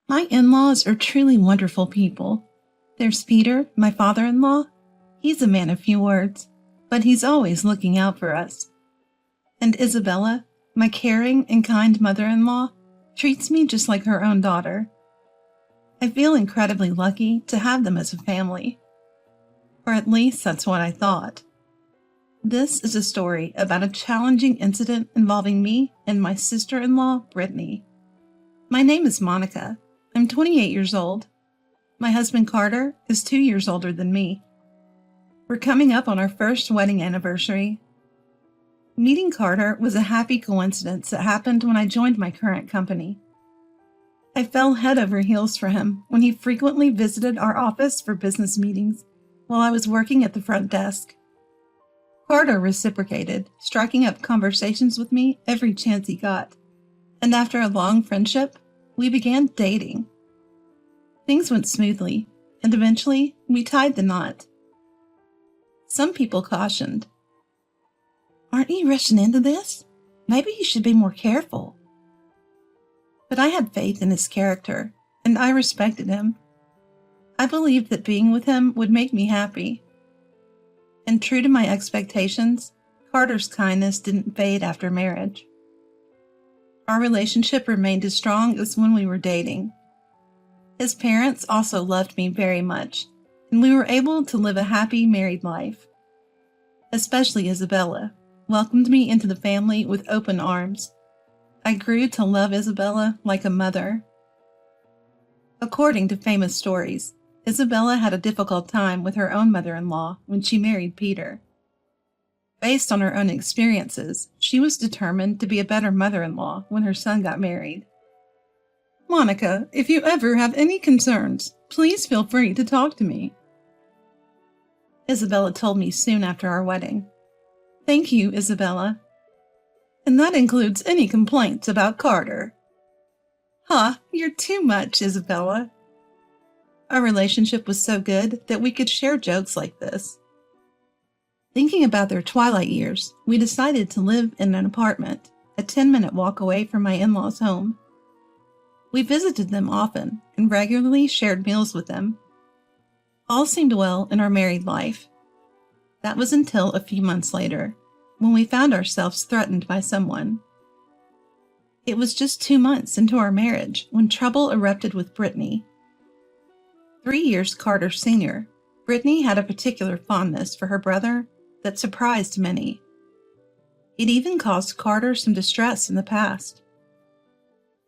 My in-laws are truly wonderful people. There's Peter, my father-in-law. He's a man of few words, but he's always looking out for us. And Isabella, my caring and kind mother-in-law, treats me just like her own daughter. I feel incredibly lucky to have them as a family. Or at least that's what I thought. This is a story about a challenging incident involving me and my sister-in-law, Brittany. My name is Monica. I'm 28 years old. My husband Carter is 2 years older than me. We're coming up on our first wedding anniversary. Meeting Carter was a happy coincidence that happened when I joined my current company. I fell head over heels for him when he frequently visited our office for business meetings while I was working at the front desk. Carter reciprocated, striking up conversations with me every chance he got, and after a long friendship, we began dating. Things went smoothly, and eventually we tied the knot. Some people cautioned, "Aren't you rushing into this? Maybe you should be more careful." But I had faith in his character, and I respected him. I believed that being with him would make me happy. And true to my expectations, Carter's kindness didn't fade after marriage. Our relationship remained as strong as when we were dating. His parents also loved me very much, and we were able to live a happy married life. Especially Isabella welcomed me into the family with open arms. I grew to love Isabella like a mother. According to famous stories, Isabella had a difficult time with her own mother-in-law when she married Peter. Based on her own experiences, she was determined to be a better mother-in-law when her son got married. "Monica, if you ever have any concerns, please feel free to talk to me," Isabella told me soon after our wedding. "Thank you, Isabella. And that includes any complaints about Carter." "Huh, you're too much, Isabella." Our relationship was so good that we could share jokes like this. Thinking about their twilight years, we decided to live in an apartment, a 10-minute walk away from my in-laws' home. We visited them often and regularly shared meals with them. All seemed well in our married life. That was until a few months later, when we found ourselves threatened by someone. It was just 2 months into our marriage when trouble erupted with Brittany. 3 years Carter's senior, Brittany had a particular fondness for her brother that surprised many. It even caused Carter some distress in the past.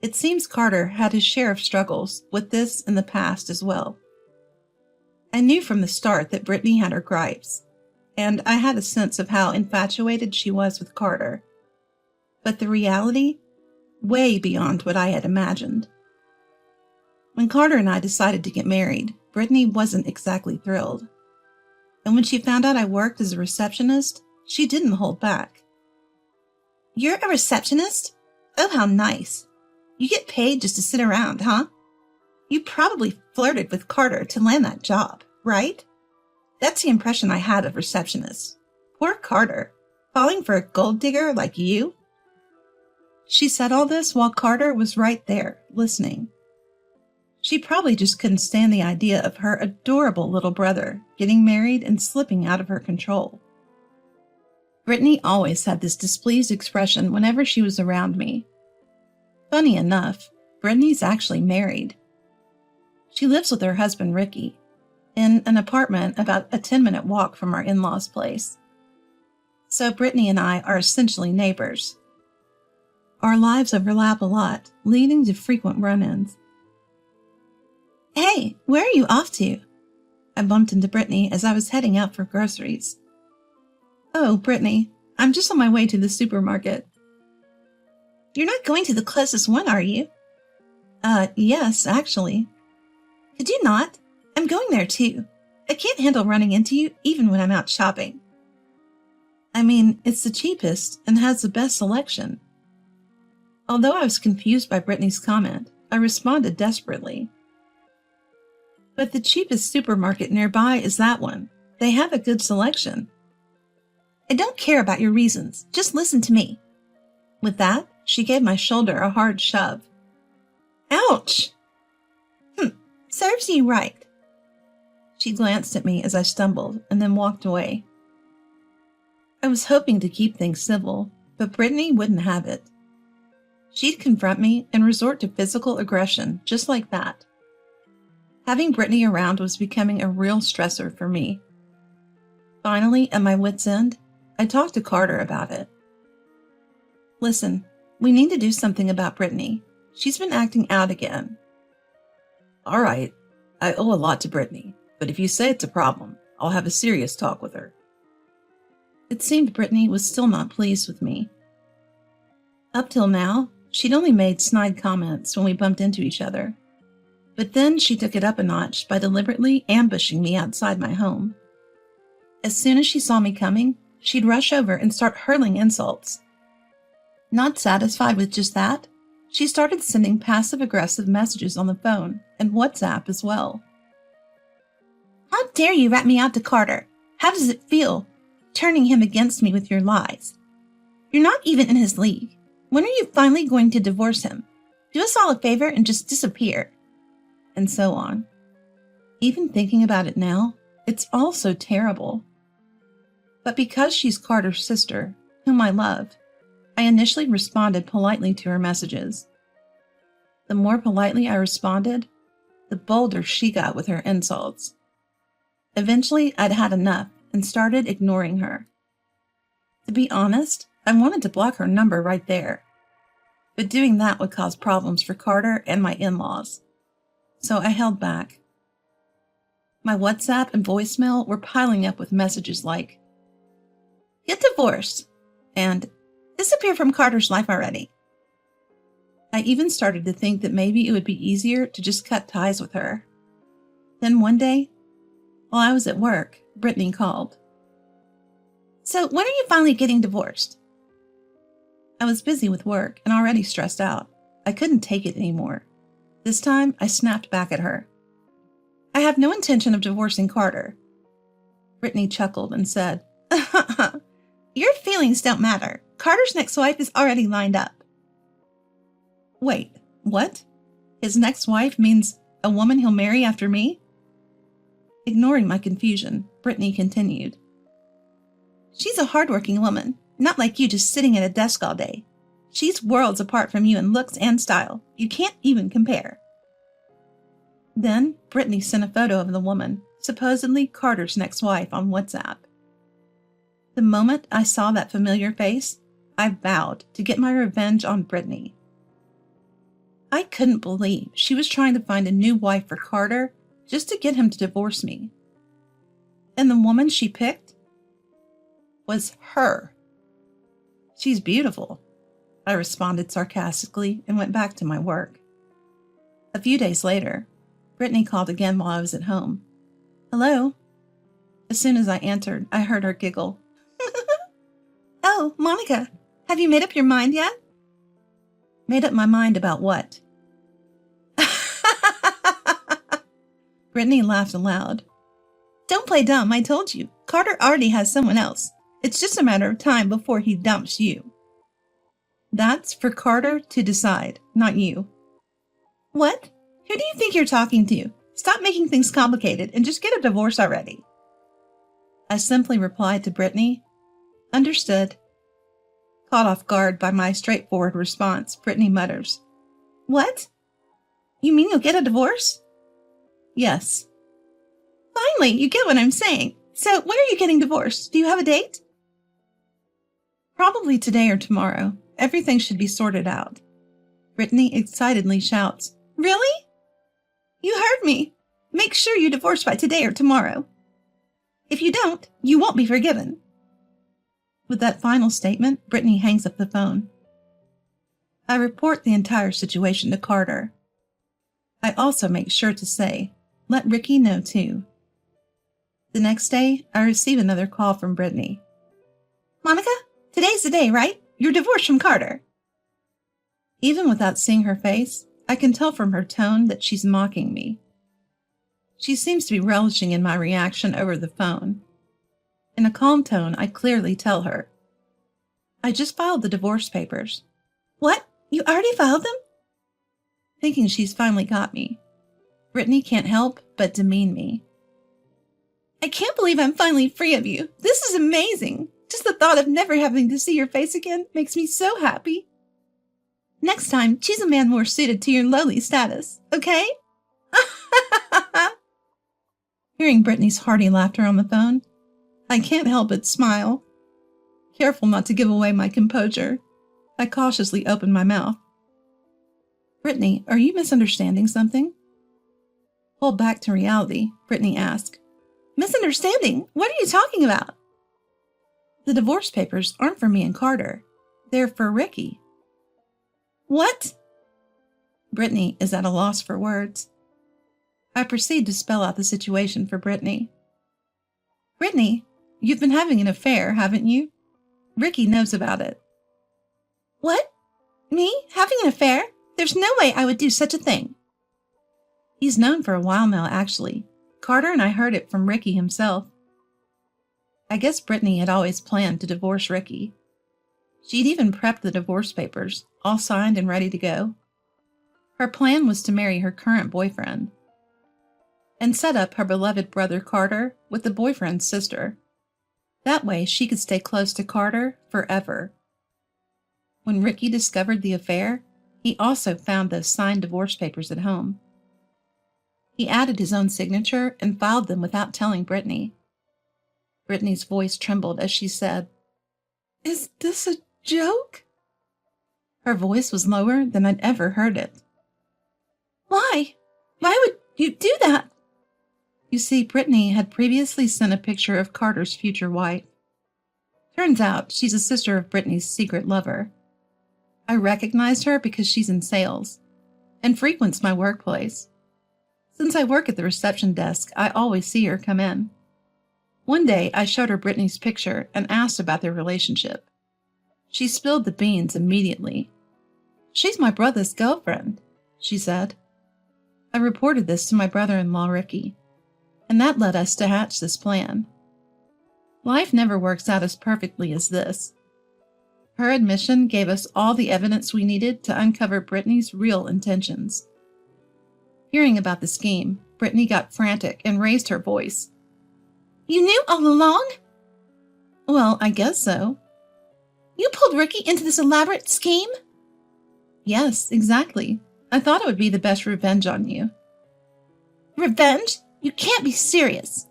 It seems Carter had his share of struggles with this in the past as well. I knew from the start that Brittany had her gripes, and I had a sense of how infatuated she was with Carter. But the reality, way beyond what I had imagined. When Carter and I decided to get married, Brittany wasn't exactly thrilled. And when she found out I worked as a receptionist, she didn't hold back. "You're a receptionist? Oh, how nice. You get paid just to sit around, huh? You probably flirted with Carter to land that job, right? That's the impression I had of receptionists. Poor Carter, falling for a gold digger like you." She said all this while Carter was right there, listening. She probably just couldn't stand the idea of her adorable little brother getting married and slipping out of her control. Brittany always had this displeased expression whenever she was around me. Funny enough, Brittany's actually married. She lives with her husband Ricky in an apartment about a 10-minute walk from our in-laws' place. So Brittany and I are essentially neighbors. Our lives overlap a lot, leading to frequent run-ins. "Hey, where are you off to?" I bumped into Brittany as I was heading out for groceries. "Oh, Brittany, I'm just on my way to the supermarket." "You're not going to the closest one, are you?" Yes, actually." "Could you not? I'm going there too. I can't handle running into you even when I'm out shopping." "I mean, it's the cheapest and has the best selection." Although I was confused by Brittany's comment, I responded desperately. "But the cheapest supermarket nearby is that one. They have a good selection." "I don't care about your reasons. Just listen to me." With that, she gave my shoulder a hard shove. "Ouch!" Serves you right. She glanced at me as I stumbled and then walked away. I was hoping to keep things civil, but Brittany wouldn't have it. She'd confront me and resort to physical aggression just like that. Having Brittany around was becoming a real stressor for me. Finally, at my wit's end, I talked to Carter about it. Listen, we need to do something about Brittany. She's been acting out again. All right, I owe a lot to Brittany, but if you say it's a problem, I'll have a serious talk with her. It seemed Brittany was still not pleased with me. Up till now, she'd only made snide comments when we bumped into each other. But then she took it up a notch by deliberately ambushing me outside my home. As soon as she saw me coming, she'd rush over and start hurling insults. Not satisfied with just that, she started sending passive-aggressive messages on the phone and WhatsApp as well. How dare you rat me out to Carter? How does it feel, turning him against me with your lies? You're not even in his league. When are you finally going to divorce him? Do us all a favor and just disappear. And so on. Even thinking about it now, it's all so terrible. But because she's Carter's sister, whom I love, I initially responded politely to her messages. The more politely I responded, the bolder she got with her insults. Eventually, I'd had enough and started ignoring her. To be honest, I wanted to block her number right there. But doing that would cause problems for Carter and my in-laws. So I held back. My WhatsApp and voicemail were piling up with messages like, "Get divorced," and "Disappear from Carter's life already." I even started to think that maybe it would be easier to just cut ties with her. Then one day, while I was at work, Brittany called. "So when are you finally getting divorced?" I was busy with work and already stressed out. I couldn't take it anymore. This time, I snapped back at her. "I have no intention of divorcing Carter." Brittany chuckled and said, "Your feelings don't matter. Carter's next wife is already lined up." Wait, what? His next wife means a woman he'll marry after me? Ignoring my confusion, Brittany continued. "She's a hardworking woman, not like you just sitting at a desk all day. She's worlds apart from you in looks and style. You can't even compare." Then, Brittany sent a photo of the woman, supposedly Carter's next wife, on WhatsApp. The moment I saw that familiar face, I vowed to get my revenge on Brittany. I couldn't believe she was trying to find a new wife for Carter just to get him to divorce me. And the woman she picked was her. "She's beautiful," I responded sarcastically and went back to my work. A few days later, Brittany called again while I was at home. "Hello?" As soon as I answered, I heard her giggle. "Oh, Monica, have you made up your mind yet?" "Made up my mind about what?" Brittany laughed aloud. "Don't play dumb, I told you. Carter already has someone else. It's just a matter of time before he dumps you." "That's for Carter to decide, not you." "What? Who do you think you're talking to? Stop making things complicated and just get a divorce already." I simply replied to Brittany, "Understood." Caught off guard by my straightforward response, Brittany mutters, "What? You mean you'll get a divorce?" "Yes." "Finally, you get what I'm saying. So when are you getting divorced? Do you have a date?" "Probably today or tomorrow. Everything should be sorted out." Brittany excitedly shouts, "Really? You heard me. Make sure you divorce by today or tomorrow. If you don't, you won't be forgiven." With that final statement, Brittany hangs up the phone. I report the entire situation to Carter. I also make sure to say, let Ricky know too. The next day, I receive another call from Brittany. "Monica, today's the day, right? You're divorced from Carter." Even without seeing her face, I can tell from her tone that she's mocking me. She seems to be relishing in my reaction over the phone. In a calm tone, I clearly tell her, "I just filed the divorce papers." "What? You already filed them?" Thinking she's finally got me, Brittany can't help but demean me. I can't believe I'm finally free of you. This is amazing. Just the thought of never having to see your face again makes me so happy. Next time, choose a man more suited to your lowly status, okay? Hearing Brittany's hearty laughter on the phone, I can't help but smile. Careful not to give away my composure, I cautiously opened my mouth. Brittany, are you misunderstanding something? Pulled back to reality, Brittany asked. Misunderstanding? What are you talking about? The divorce papers aren't for me and Carter. They're for Ricky. What? Brittany is at a loss for words. I proceed to spell out the situation for Brittany. Brittany, you've been having an affair, haven't you? Ricky knows about it. What? Me? Having an affair? There's no way I would do such a thing. He's known for a while now, actually. Carter and I heard it from Ricky himself. I guess Brittany had always planned to divorce Ricky. She'd even prepped the divorce papers, all signed and ready to go. Her plan was to marry her current boyfriend and set up her beloved brother Carter with the boyfriend's sister. That way she could stay close to Carter forever. When Ricky discovered the affair, he also found those signed divorce papers at home. He added his own signature and filed them without telling Brittany. Brittany's voice trembled as she said, Is this a joke? Her voice was lower than I'd ever heard it. Why? Why would you do that? You see, Brittany had previously sent a picture of Carter's future wife. Turns out she's a sister of Brittany's secret lover. I recognized her because she's in sales and frequents my workplace. Since I work at the reception desk, I always see her come in. One day, I showed her Brittany's picture and asked about their relationship. She spilled the beans immediately. She's my brother's girlfriend, she said. I reported this to my brother-in-law, Ricky, and that led us to hatch this plan. Life never works out as perfectly as this. Her admission gave us all the evidence we needed to uncover Brittany's real intentions. Hearing about the scheme, Brittany got frantic and raised her voice. You knew all along? Well, I guess so. You pulled Ricky into this elaborate scheme? Yes, exactly. I thought it would be the best revenge on you. Revenge? You can't be serious.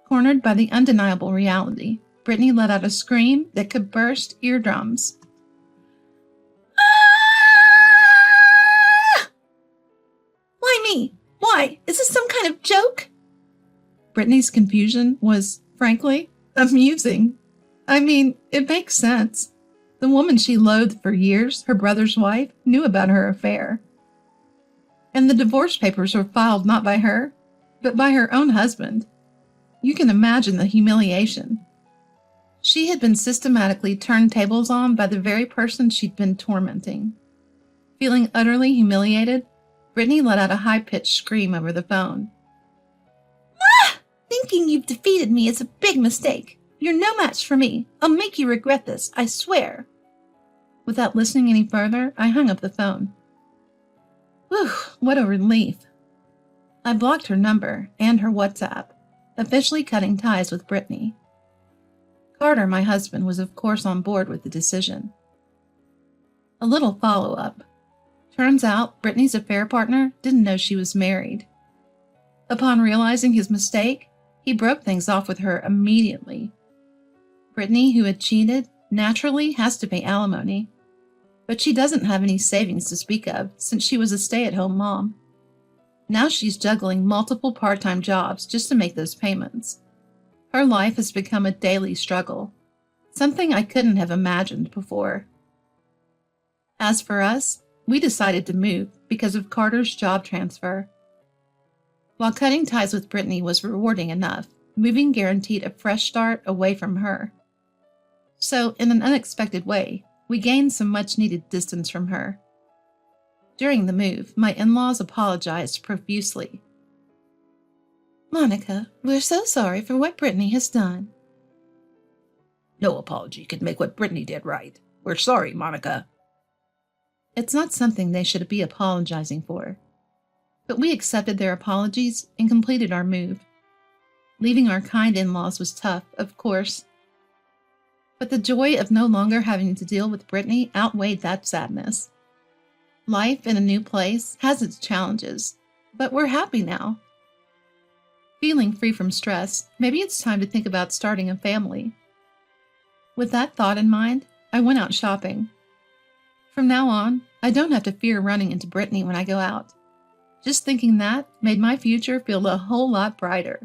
Cornered by the undeniable reality, Brittany let out a scream that could burst eardrums. Ah! Why me? Why? Is this some kind of joke? Brittany's confusion was, frankly, amusing. I mean, it makes sense. The woman she loathed for years, her brother's wife, knew about her affair. And the divorce papers were filed not by her, but by her own husband. You can imagine the humiliation. She had been systematically turned tables on by the very person she'd been tormenting. Feeling utterly humiliated, Brittany let out a high-pitched scream over the phone. Ah! Thinking you've defeated me is a big mistake. You're no match for me. I'll make you regret this, I swear. Without listening any further, I hung up the phone. Whew, what a relief. I blocked her number and her WhatsApp, officially cutting ties with Brittany. Carter, my husband, was of course on board with the decision. A little follow-up. Turns out Brittany's affair partner didn't know she was married. Upon realizing his mistake, he broke things off with her immediately. Brittany, who had cheated, naturally has to pay alimony, but she doesn't have any savings to speak of since she was a stay-at-home mom. Now she's juggling multiple part-time jobs just to make those payments. Her life has become a daily struggle, something I couldn't have imagined before. As for us, we decided to move because of Carter's job transfer. While cutting ties with Brittany was rewarding enough, moving guaranteed a fresh start away from her. So, in an unexpected way, we gained some much-needed distance from her. During the move, my in-laws apologized profusely. Monica, we're so sorry for what Brittany has done. No apology could make what Brittany did right. We're sorry, Monica. It's not something they should be apologizing for. But we accepted their apologies and completed our move. Leaving our kind in-laws was tough, of course, but the joy of no longer having to deal with Brittany outweighed that sadness. Life in a new place has its challenges, but we're happy now. Feeling free from stress, maybe it's time to think about starting a family. With that thought in mind, I went out shopping. From now on, I don't have to fear running into Brittany when I go out. Just thinking that made my future feel a whole lot brighter.